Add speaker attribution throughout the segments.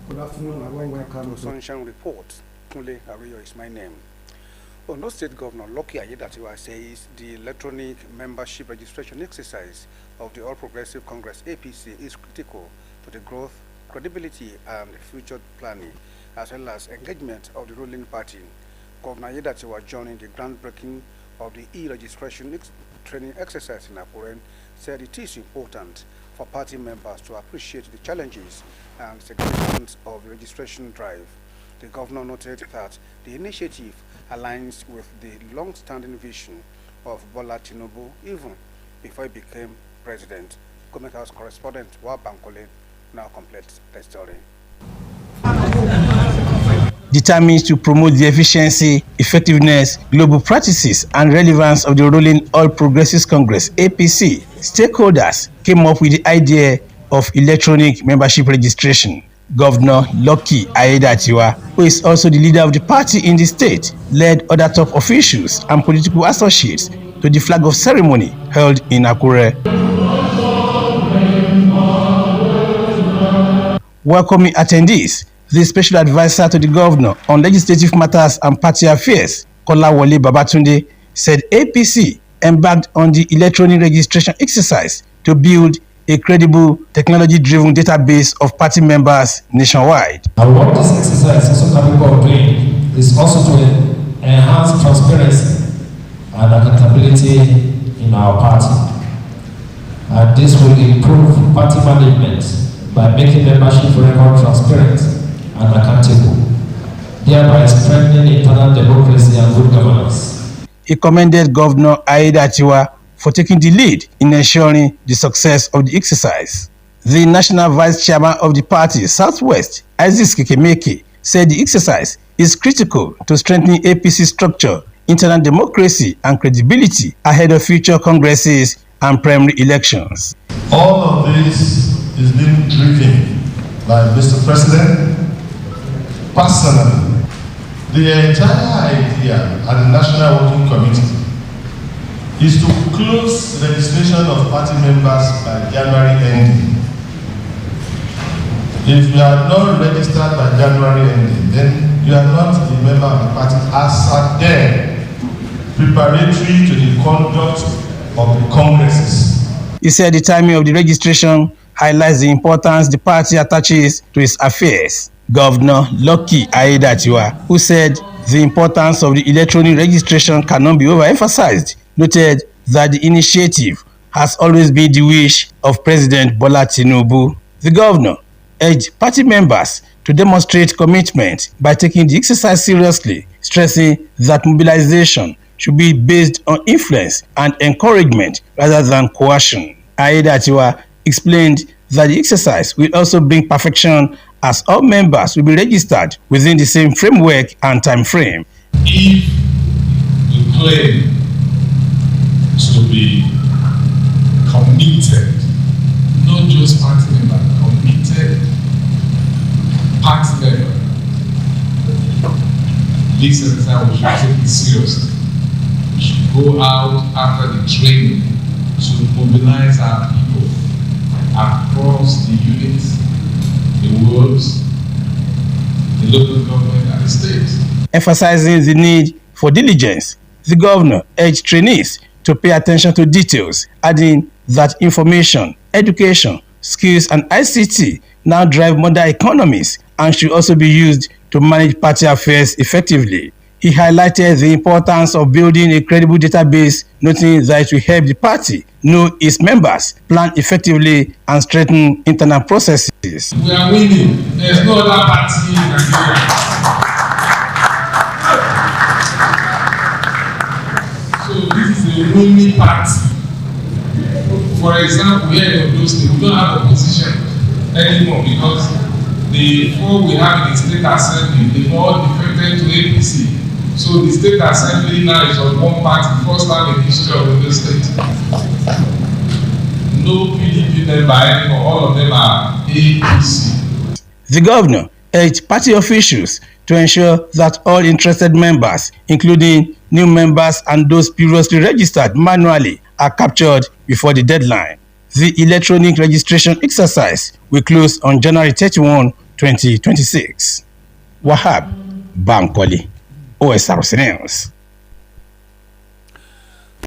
Speaker 1: Good afternoon and welcome
Speaker 2: to Sunshine Report. Kunle Ariyo is my name. Ondo State Governor Lucky Aiyedatiwa says the electronic membership registration exercise of the All Progressive Congress APC is critical to the growth, credibility and future planning, as well as engagement of the ruling party. Governor Aiyedatiwa joining the groundbreaking of the e-registration training exercise in Akure said it is important for party members to appreciate the challenges and significance of the registration drive. The governor noted that the initiative aligns with the long-standing vision of Bola Tinubu even before he became president. Comic House correspondent Wabankole now completes the story.
Speaker 3: Determined to promote the efficiency, effectiveness, global practices, and relevance of the ruling All Progressives Congress (APC), stakeholders came up with the idea of electronic membership registration. Governor Lucky Aiyedatiwa, who is also the leader of the party in the state, led other top officials and political associates to the flag-off ceremony held in Akure. Welcoming attendees, the special advisor to the governor on legislative matters and party affairs, Kolawole Babatunde, said APC embarked on the electronic registration exercise to build a credible, technology-driven database of party members nationwide.
Speaker 4: And what this exercise is also capable of doing is also to enhance transparency and accountability in our party. And this will improve party management by making membership record transparent and accountable, thereby strengthening internal democracy and good governance.
Speaker 3: He commended Governor Aiyedatiwa for taking the lead in ensuring the success of the exercise. The National Vice Chairman of the party, Southwest, Isaac Kekemeke, said the exercise is critical to strengthening APC structure, internal democracy and credibility ahead of future congresses and primary elections.
Speaker 5: All of this is being driven by Mr. President personally. The entire idea at the National Working Committee is to close registration of party members by January ending. If you are not registered by January ending, then you are not a member of the party as at then, preparatory to the conduct of the congresses.
Speaker 3: He said the timing of the registration highlights the importance the party attaches to its affairs. Governor Lucky Aiyedatiwa, who said the importance of the electronic registration cannot be overemphasized, noted that the initiative has always been the wish of President Bola Tinubu. The governor urged party members to demonstrate commitment by taking the exercise seriously, stressing that mobilization should be based on influence and encouragement rather than coercion. Aiyedatiwa explained that the exercise will also bring perfection as all members will be registered within the same framework and time frame.
Speaker 6: If you claim to be committed, not just party member, committed party member, this exercise we should take it seriously. We should go out after the training to mobilize our people across the units, the wards, the local government and the state.
Speaker 3: Emphasizing the need for diligence, the governor urged trainees to pay attention to details, adding that information, education, skills and ICT now drive modern economies and should also be used to manage party affairs effectively. He highlighted the importance of building a credible database, noting that it will help the party know its members, plan effectively, and strengthen internal processes.
Speaker 6: We are winning. There's no other party in Nigeria. So this is a winning party. For example, here in those states, we don't have opposition anymore because the four we have in the state assembly, they've all defected to APC. So the state assembly now is on one party, first time in history of the state. No PDP member anymore, all of them are APC.
Speaker 3: The governor urged party officials to ensure that all interested members, including new members and those previously registered manually, are captured before the deadline. The electronic registration exercise will close on January 31, 2026. Wahab Bankole, Osrc News.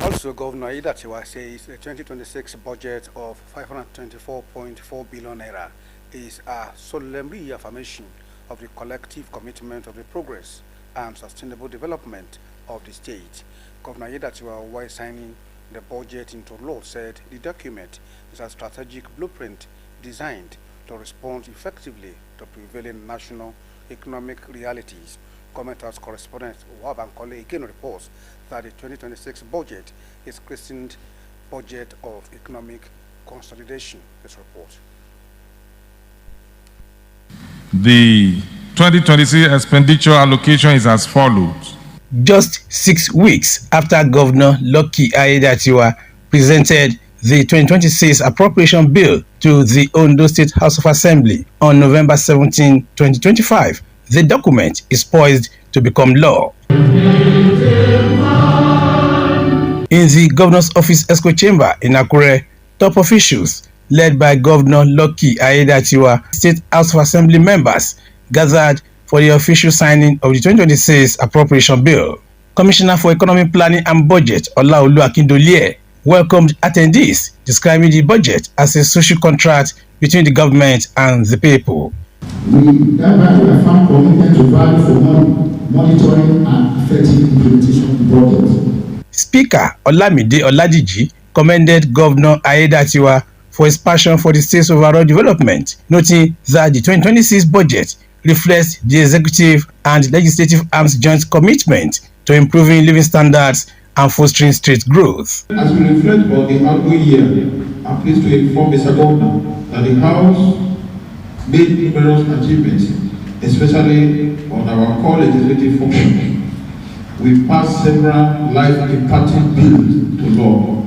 Speaker 2: Also, Governor Aiyedatiwa says the 2026 budget of 524.4 billion naira is a solemn reaffirmation of the collective commitment of the progress and sustainable development of the state. Governor Aiyedatiwa, while signing the budget into law, said the document is a strategic blueprint designed to respond effectively to prevailing national economic realities. Comment House correspondent Wahab Bankole again reports that the 2026 budget is christened Budget of Economic Consolidation. This report.
Speaker 6: The 2026 expenditure allocation is as follows.
Speaker 3: Just 6 weeks after Governor Lucky Aiyedatiwa presented the 2026 appropriation bill to the Ondo State House of Assembly on November 17, 2025, the document is poised to become law. In the Governor's Office Echo Chamber in Akure, top officials led by Governor Lucky Aiyedatiwa, State House of Assembly members gathered for the official signing of the 2026 appropriation bill. Commissioner for Economic Planning and Budget, Olaolu Akindolie, welcomed attendees, describing the budget as a social contract between the government and the people.
Speaker 1: We have found commitment to value for monitoring and effective implementation of the budget.
Speaker 3: Speaker Olamide Oladiji commended Governor Aiyedatiwa for his passion for the state's overall development, noting that the 2026 budget reflects the executive and legislative arm's joint commitment to improving living standards and fostering state growth.
Speaker 1: As we reflect on the outgoing year, I'm pleased to inform Mr. Governor that the House made numerous achievements, especially on our core legislative function. We passed several life-impacting bills to law.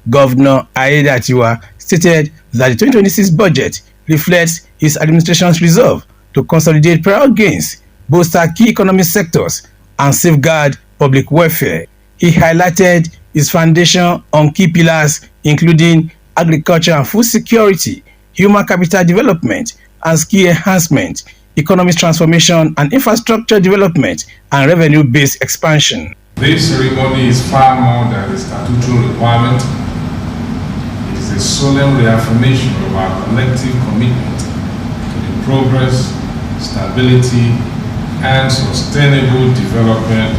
Speaker 3: Governor Aiyedatiwa stated that the 2026 budget reflects his administration's resolve to consolidate prior gains, bolster key economic sectors, and safeguard public welfare. He highlighted his foundation on key pillars including agriculture and food security, human capital development and skill enhancement, economic transformation and infrastructure development, and revenue-based expansion.
Speaker 6: This ceremony is far more than a statutory requirement. It is a solemn reaffirmation of our collective commitment to the progress, stability, and sustainable development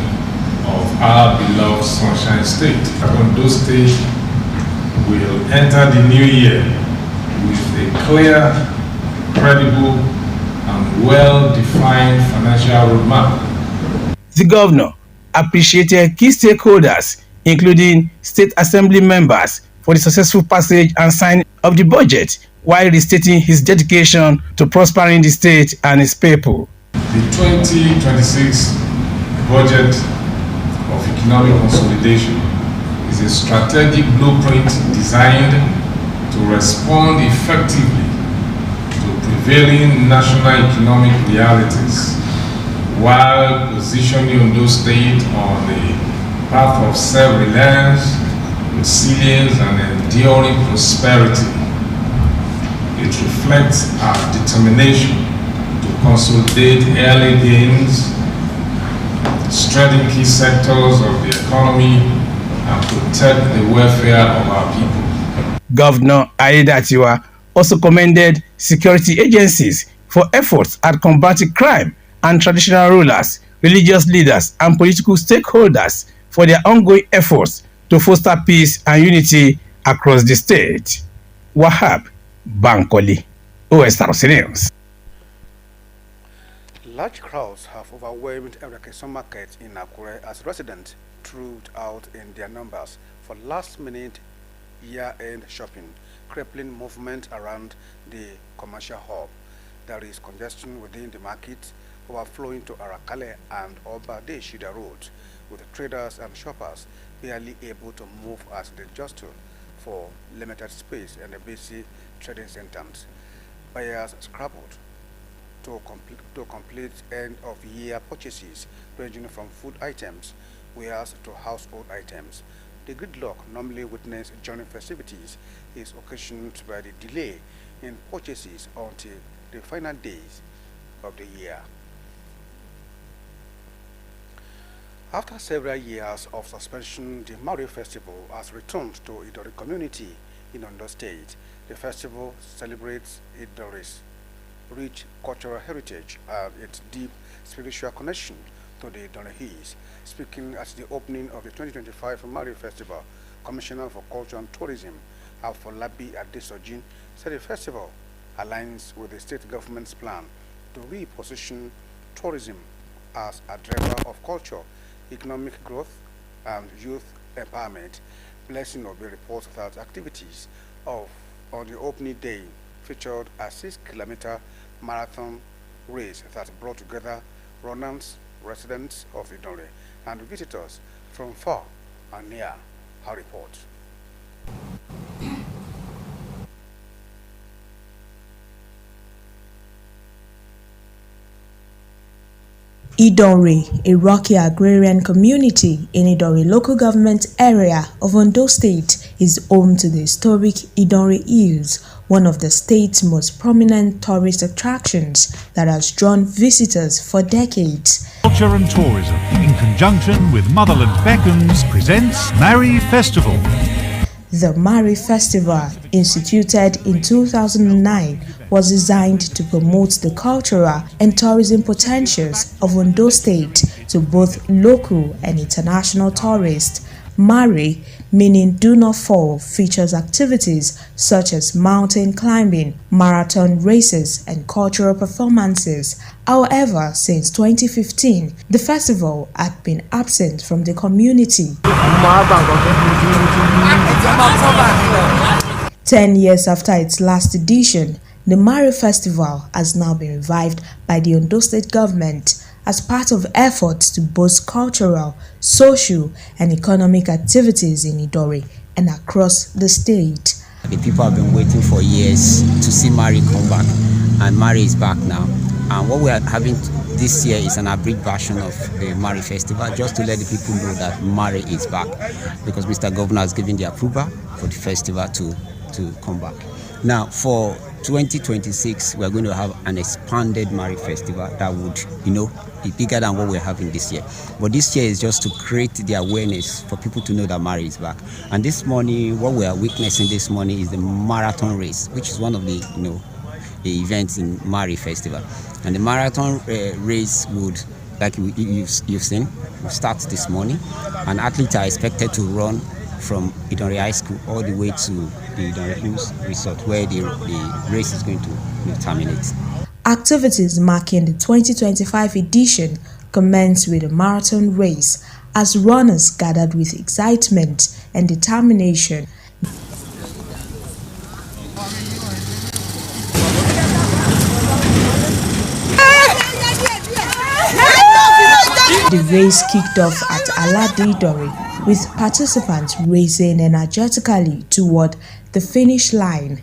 Speaker 6: of our beloved Sunshine State. Ondo State will enter the new year with a clear, credible, and well-defined financial roadmap.
Speaker 3: The governor appreciated key stakeholders, including state assembly members, for the successful passage and signing of the budget, while restating his dedication to prospering the state and its people.
Speaker 6: The 2026 budget of economic consolidation is a strategic blueprint designed to respond effectively to prevailing national economic realities while positioning Ondo State on a path of self-reliance, resilience, and enduring prosperity. It reflects our determination to consolidate early gains, strengthen key sectors of the economy, and protect the welfare of our people.
Speaker 3: Governor Aiyedatiwa also commended security agencies for efforts at combating crime and traditional rulers, religious leaders, and political stakeholders for their ongoing efforts to foster peace and unity across the state. Wahab Bankole, Osrc News.
Speaker 2: Large crowds have overwhelmed Osrc market in Akure as residents trooped out in their numbers for last-minute year-end shopping, crippling movement around the commercial hub. There is congestion within the market, overflowing to Arakale and Obade Shida roads, with traders and shoppers barely able to move as they jostle for limited space in the busy trading centers. Buyers scrambled to complete end-of-year purchases ranging from food items wares to household items. The gridlock normally witnessed during festivities is occasioned by the delay in purchases until the final days of the year. After several years of suspension, the Mari Festival has returned to Idori community in Ondo State. The festival celebrates Idori's rich cultural heritage and its deep spiritual connection to the Idorihis. Speaking at the opening of the 2025 Mari Festival, Commissioner for Culture and Tourism, Afolabi Adesojin, said the festival aligns with the state government's plan to reposition tourism as a driver of culture, economic growth, and youth empowerment. Blessing Obi reports that activities on the opening day featured a 6-kilometer marathon race that brought together runners, residents of Idore, and visitors from far and near. Her report.
Speaker 7: Idore, a rocky agrarian community in Idore local government area of Ondo State, is home to the historic Idore Hills, one of the state's most prominent tourist attractions that has drawn visitors for decades.
Speaker 8: Culture and Tourism, in conjunction with Motherland Beckons, presents Mari Festival.
Speaker 7: The Mari Festival, instituted in 2009, was designed to promote the cultural and tourism potentials of Ondo State to both local and international tourists. Mari, meaning do not fall, features activities such as mountain climbing, marathon races, and cultural performances. However, since 2015, the festival had been absent from the community. 10 years after its last edition, the Mari Festival has now been revived by the Ondo State government as part of efforts to boost cultural, social, and economic activities in Idore and across the state.
Speaker 9: The people have been waiting for years to see Mari come back, and Mari is back now. And what we are having this year is an abridged version of the Mari Festival, just to let the people know that Mari is back, because Mr. Governor has given the approval for the festival to come back. Now, for 2026, we are going to have an expanded Mari Festival that would, be bigger than what we're having this year. But this year is just to create the awareness for people to know that Mari is back. And this morning, what we are witnessing this morning is the marathon race, which is one of the, the events in Mari Festival. And the marathon race would, like you've seen, will start this morning. And athletes are expected to run from Idore High School all the way to the Idore Hills Resort, where the race is going to terminate.
Speaker 7: Activities marking the 2025 edition commenced with a marathon race as runners gathered with excitement and determination. The race kicked off at Aladidore, with participants racing energetically toward the finish line.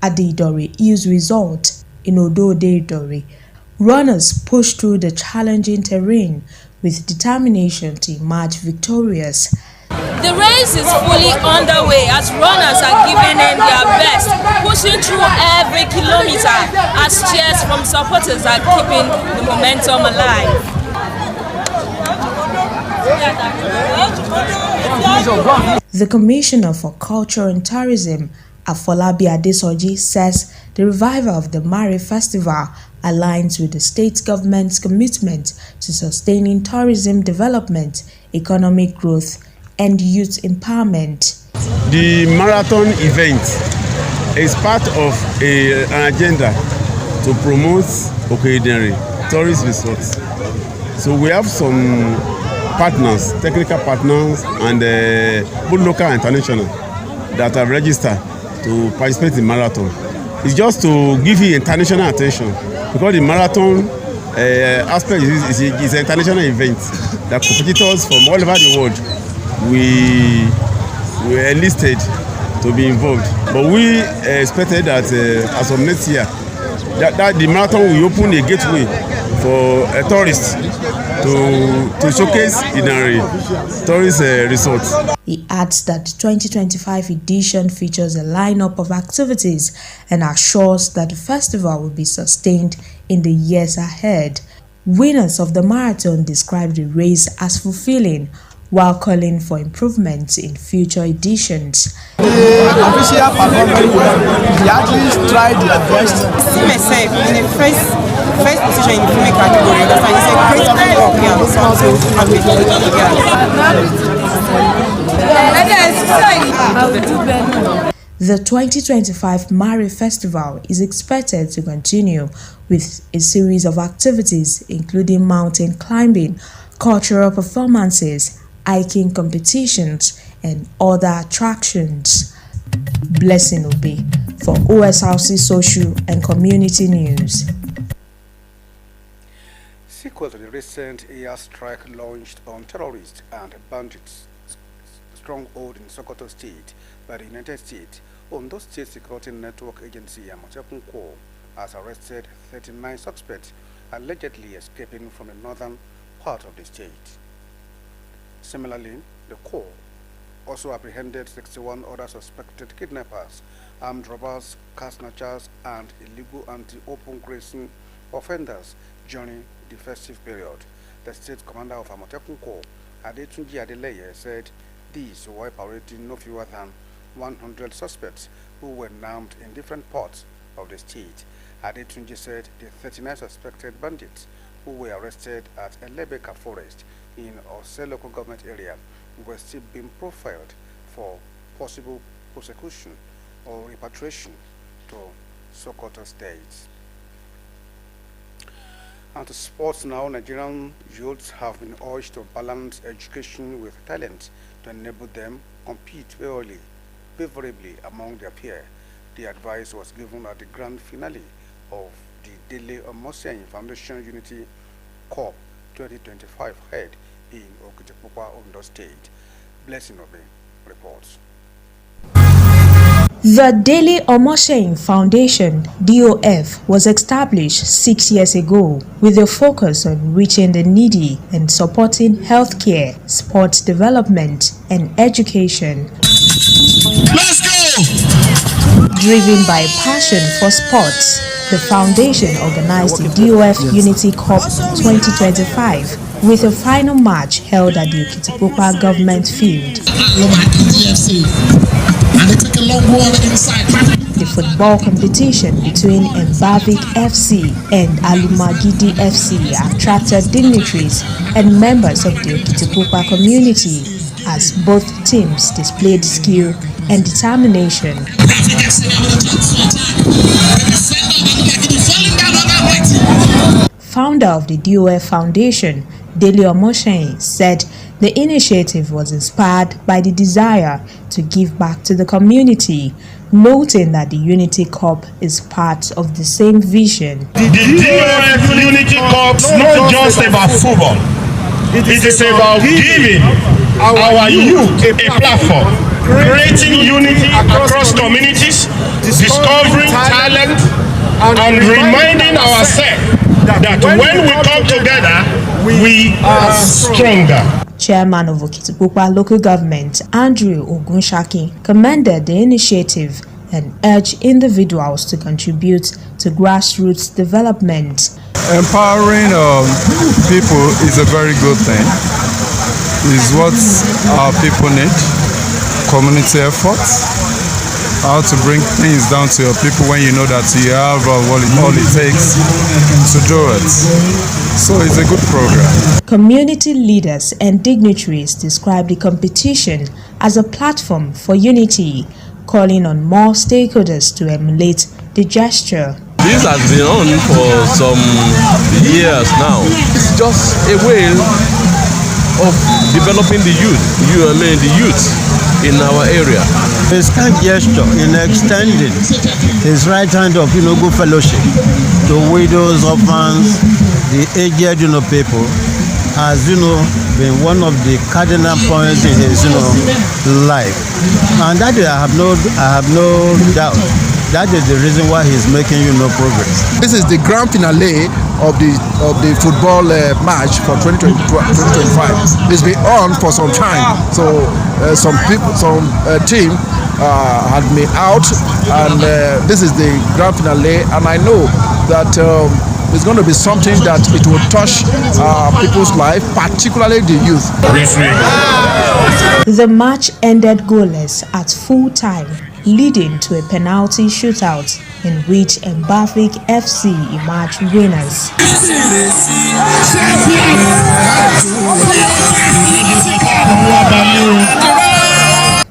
Speaker 7: At the Idore Hills Resort in Odo-Idore, runners pushed through the challenging terrain with determination to emerge victorious.
Speaker 10: The race is fully underway as runners are giving in their best, pushing through every kilometer as cheers from supporters are keeping the momentum alive.
Speaker 7: The Commissioner for Culture and Tourism, Afolabi Adesoji, says the revival of the Mari Festival aligns with the state government's commitment to sustaining tourism development, economic growth, and youth empowerment.
Speaker 11: The marathon event is part of an agenda to promote Okeidere tourist resorts. So we have some partners, technical partners, and both local and international, that are registered to participate in marathon. It's just to give you international attention, because the marathon aspect is an international event that competitors from all over the world we enlisted to be involved. But we expected that as of next year, that the marathon will open a gateway for tourists to showcase Idanre tourist resorts.
Speaker 7: He adds that the 2025 edition features a lineup of activities and assures that the festival will be sustained in the years ahead. Winners of the marathon described the race as fulfilling, while calling for improvements in future editions.
Speaker 12: The official performance, the athletes tried their best.
Speaker 13: I see myself in the first position in the female category. That's why it's a great work here. So I'm so happy to be here.
Speaker 7: The 2025 Mari Festival is expected to continue with a series of activities including mountain climbing, cultural performances, hiking competitions, and other attractions. Blessing Obi for Osrc Social and Community News.
Speaker 2: Sequel to the recent air strike launched on terrorists and bandits stronghold in Sokoto State by the United States, Ondo State Security Network Agency Amotekun Corps has arrested 39 suspects allegedly escaping from the northern part of the state. Similarly, the Corps also apprehended 61 other suspected kidnappers, armed robbers, car snatchers, and illegal anti-open grazing offenders during the festive period. The state commander of Amotekun Corps, Adetunji Adeleye, said these were operating no fewer than 100 suspects who were named in different parts of the state. Adetunji said the 39 suspected bandits who were arrested at Elebeka Forest in Osrc local government area were still being profiled for possible prosecution or repatriation to Sokoto State. And to sports now, Nigerian youths have been urged to balance education with talent to enable them compete favorably among their peers. The advice was given at the grand finale of the Dele Omoseyin Foundation Unity Cup 2025 held in Okitipupa, Ondo State. Blessing Obi reports.
Speaker 7: The Dele Omoseyin Foundation (DOF) was established 6 years ago with a focus on reaching the needy and supporting healthcare, sports development, and education.
Speaker 14: Let's go!
Speaker 7: Driven by passion for sports, the foundation organized the DOF Unity Cup 2025 with a final match held at the Okitipupa Government Field. The football competition between Mbavik FC and Alumagidi FC attracted dignitaries and members of the Okitipupa community as both teams displayed skill and determination. Founder of the DOF Foundation, Dele Omoseyin, said the initiative was inspired by the desire to give back to the community, noting that the Unity Cup is part of the same vision.
Speaker 14: The DOF Unity Cup is not just about football. It is about giving our youth a platform, creating unity across communities, discovering talent, and reminding ourselves that when we come together, we are stronger.
Speaker 7: Chairman of Okitipupa Local Government, Andrew Ogunshaki, commended the initiative and urged individuals to contribute to grassroots development.
Speaker 15: Empowering people is a very good thing. It's what our people need. Community efforts. How to bring things down to your people when you know that you have all it takes to do it. So it's a good program.
Speaker 7: Community leaders and dignitaries describe the competition as a platform for unity, calling on more stakeholders to emulate the gesture.
Speaker 16: This has been on for some years now. It's just a way of developing the youth in our area.
Speaker 17: His kind gesture in extending his right hand of good fellowship to widows, orphans, the aged people has been one of the cardinal points in his life, and that I have no doubt. That is the reason why he's making progress.
Speaker 12: This is the grand finale of the football match for 2025. It's been on for some time, so some team had been out, and this is the grand finale. And I know that it's going to be something that it will touch people's life, particularly the youth.
Speaker 7: The match ended goalless at full time, leading to a penalty shootout in which Mbafik FC emerged winners.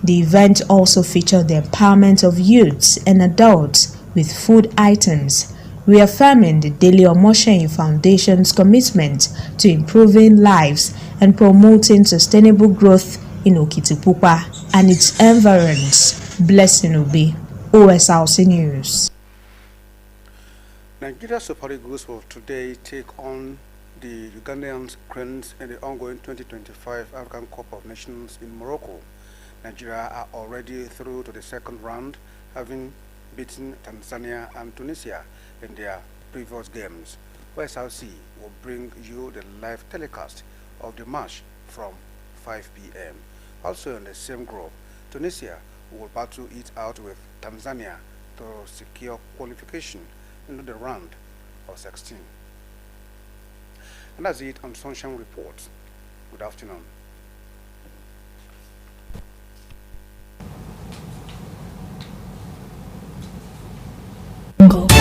Speaker 7: The event also featured the empowerment of youths and adults with food items, reaffirming the Daily Omoshenyi Foundation's commitment to improving lives and promoting sustainable growth in Okitipupa and its environs. Blessing Obi, Osrc News.
Speaker 2: Nigeria Super Eagles will today take on the Ugandan Cranes in the ongoing 2025 African Cup of Nations in Morocco. Nigeria are already through to the second round, having beaten Tanzania and Tunisia in their previous games. Osrc will bring you the live telecast of the match from 5 p.m. Also in the same group, Tunisia will battle it out with Tanzania to secure qualification into the round of 16. And that's it on Sunshine Report. Good afternoon.
Speaker 7: Go.